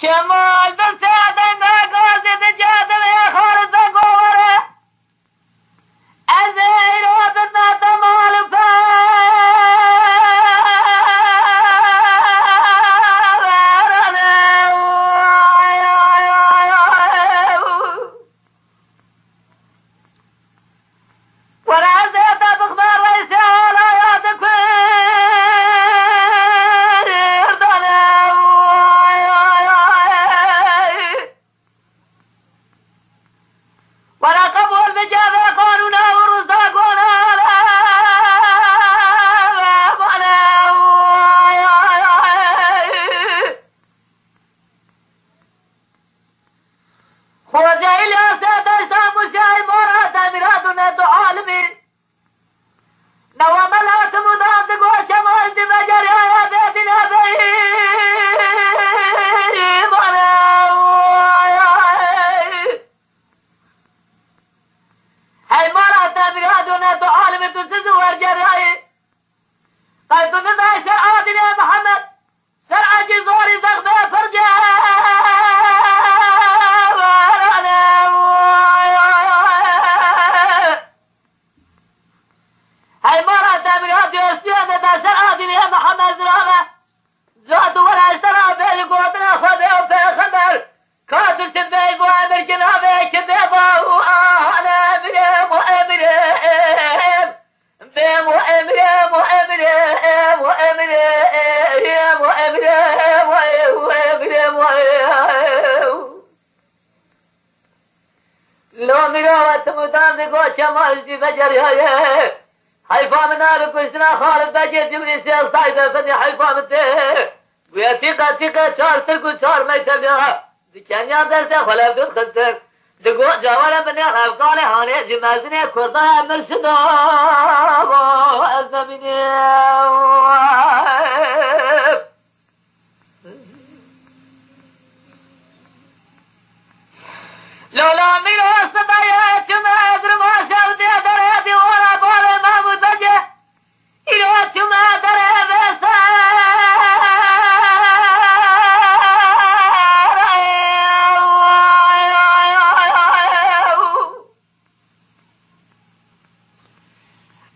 كمال بسادة ناقوزة تجادل يا خالد قوره الزين وطنا تمال لو ميرات مدام دقو شمال دي فجر يا حيفا من نار كشنا خالد بجي جبري سيل صايده فدي حيفا مته ويتيقا تيقا شار تركو شار ما يتبعها دكان يا درسه خلا بدون خلتك دقو جوالا من يخاف قال هاني جمازني كردا مرشدا وازمني لولا ميراث ضيعت ما ادري ما شفتي دريتي ولا طول ما متجه إليت ما دري بس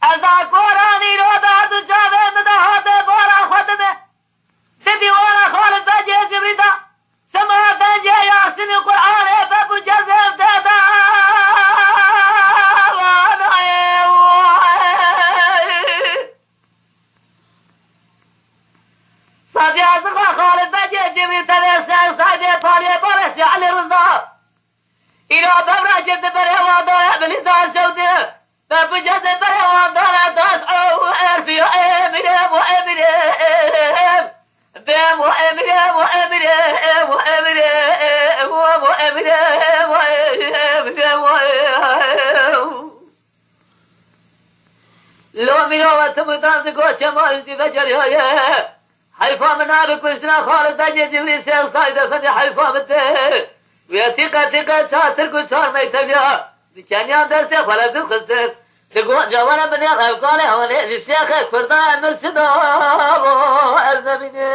أذا قراني رودا تجابه مدهات بورا خدمه تدي ورا خالد بجي جبريدا سما بجي ياسين القرآن بابو جزم دادا صادي أصدقى خالد بجي جبريل تلسان صادي طالي برس علي رضا إلى بابرا جبت بري وضوء بلدان سودي بابو جزم بري وضوء تسعو أرفي أمريم وأمريم بام وأمريم وأمريم وأمريم وأمريم وأمريم لو مينو تمتان تقول شمال دي فجر يا حيفا من نارك وشنا خالد بجي جبري سيل صايده فدي حيفا مته ويتيقا تيقا شار تركو شار ما يتبعها دكان يا درسه خلا بدون خلتك تقول جوانا من يخاف قال هاني للشيخ كردا مرشدا وازمني